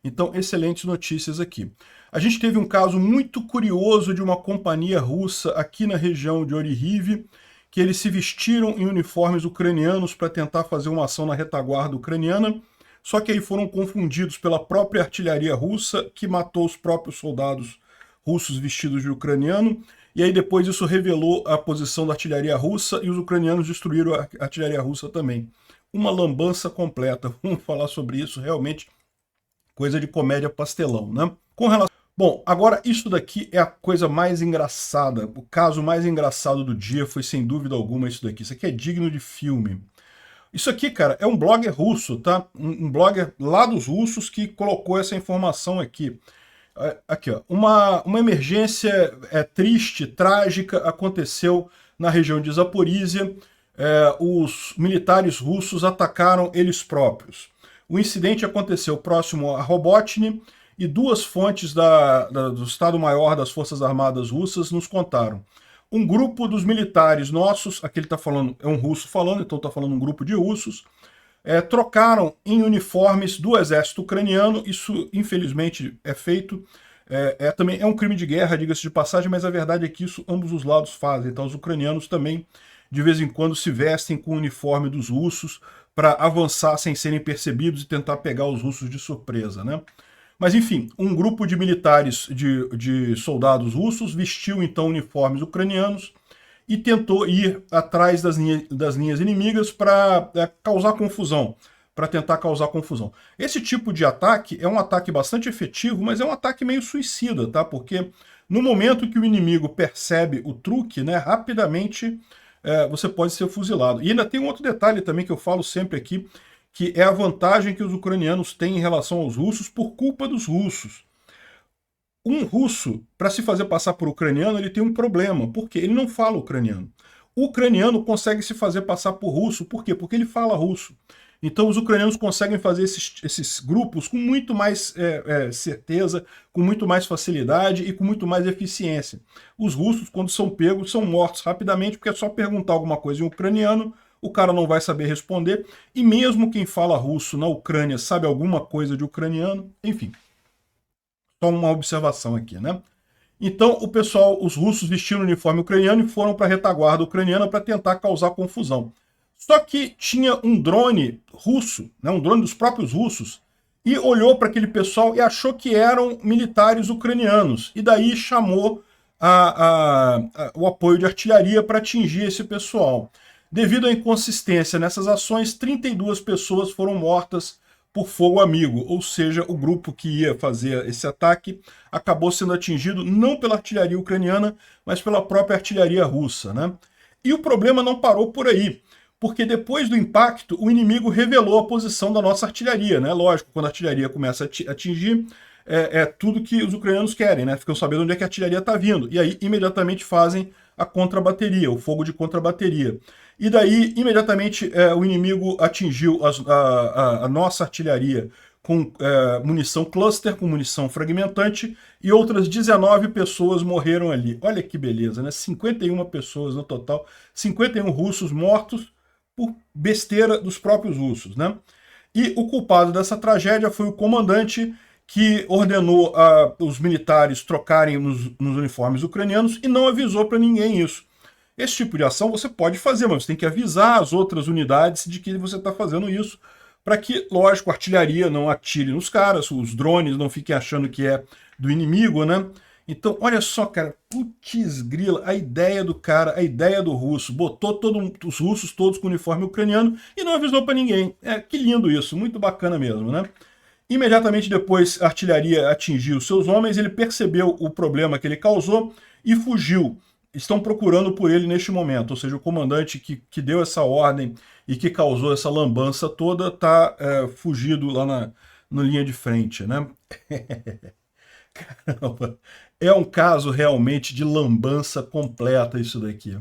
Então, excelentes notícias aqui. A gente teve um caso muito curioso de uma companhia russa aqui na região de Oryhiv, que eles se vestiram em uniformes ucranianos para tentar fazer uma ação na retaguarda ucraniana, só que aí foram confundidos pela própria artilharia russa, que matou os próprios soldados russos vestidos de ucraniano, e aí depois isso revelou a posição da artilharia russa e os ucranianos destruíram a artilharia russa também. Uma lambança completa. Vamos falar sobre isso, realmente coisa de comédia pastelão, né? Com relação... Bom, agora isso daqui é a coisa mais engraçada. O caso mais engraçado do dia foi, sem dúvida alguma, isso daqui. Isso aqui é digno de filme. Isso aqui, cara, é um blogger russo, tá? Um blogger lá dos russos que colocou essa informação aqui. Aqui, ó. Uma emergência triste, trágica, aconteceu na região de Zaporizhia. Os militares russos atacaram eles próprios. O incidente aconteceu próximo a Robotny e duas fontes do Estado-Maior das Forças Armadas Russas nos contaram. Um grupo dos militares nossos, aqui ele está falando, é um russo falando, então está falando um grupo de russos, trocaram em uniformes do exército ucraniano. Isso, infelizmente, é feito. Também é um crime de guerra, diga-se de passagem, mas a verdade é que isso ambos os lados fazem. Então, os ucranianos também, de vez em quando, se vestem com o uniforme dos russos para avançar sem serem percebidos e tentar pegar os russos de surpresa, né? Mas, enfim, um grupo de militares, de soldados russos, vestiu, então, uniformes ucranianos e tentou ir atrás das linhas inimigas para causar confusão, para tentar causar confusão. Esse tipo de ataque é um ataque bastante efetivo, mas é um ataque meio suicida, tá? Porque no momento que o inimigo percebe o truque, né, rapidamente você pode ser fuzilado. E ainda tem um outro detalhe também que eu falo sempre aqui, que é a vantagem que os ucranianos têm em relação aos russos por culpa dos russos. Um russo, para se fazer passar por ucraniano, ele tem um problema, porque ele não fala ucraniano. O ucraniano consegue se fazer passar por russo, por quê? Porque ele fala russo. Então os ucranianos conseguem fazer esses grupos com muito mais certeza, com muito mais facilidade e com muito mais eficiência. Os russos, quando são pegos, são mortos rapidamente, porque é só perguntar alguma coisa em ucraniano, o cara não vai saber responder, e mesmo quem fala russo na Ucrânia sabe alguma coisa de ucraniano, enfim. Só uma observação aqui, né? Então, o pessoal, os russos vestiram o uniforme ucraniano e foram para a retaguarda ucraniana para tentar causar confusão. Só que tinha um drone russo, né, um drone dos próprios russos, e olhou para aquele pessoal e achou que eram militares ucranianos. E daí chamou o apoio de artilharia para atingir esse pessoal. Devido à inconsistência nessas ações, 32 pessoas foram mortas por fogo amigo, ou seja, o grupo que ia fazer esse ataque acabou sendo atingido não pela artilharia ucraniana, mas pela própria artilharia russa, né? E o problema não parou por aí, porque depois do impacto, o inimigo revelou a posição da nossa artilharia, né? Lógico, quando a artilharia começa a atingir, tudo que os ucranianos querem, né? Ficam sabendo onde é que a artilharia está vindo, e aí imediatamente fazem a contrabateria, o fogo de contrabateria. E daí, imediatamente, o inimigo atingiu a nossa artilharia com munição cluster, com munição fragmentante, e outras 19 pessoas morreram ali. Olha que beleza, né? 51 pessoas no total, 51 russos mortos por besteira dos próprios russos, né? E o culpado dessa tragédia foi o comandante que ordenou os militares trocarem nos uniformes ucranianos e não avisou para ninguém isso. Esse tipo de ação você pode fazer, mas você tem que avisar as outras unidades de que você está fazendo isso, para que, lógico, a artilharia não atire nos caras, os drones não fiquem achando que é do inimigo, né? Então, olha só, cara, putz grila, a ideia do cara, a ideia do russo, botou os russos todos com uniforme ucraniano e não avisou para ninguém. Que lindo isso, muito bacana mesmo, né? Imediatamente depois a artilharia atingiu seus homens, ele percebeu o problema que ele causou e fugiu. Estão procurando por ele neste momento, ou seja, o comandante que deu essa ordem e que causou essa lambança toda está fugido lá na linha de frente, né? Caramba, é um caso realmente de lambança completa isso daqui.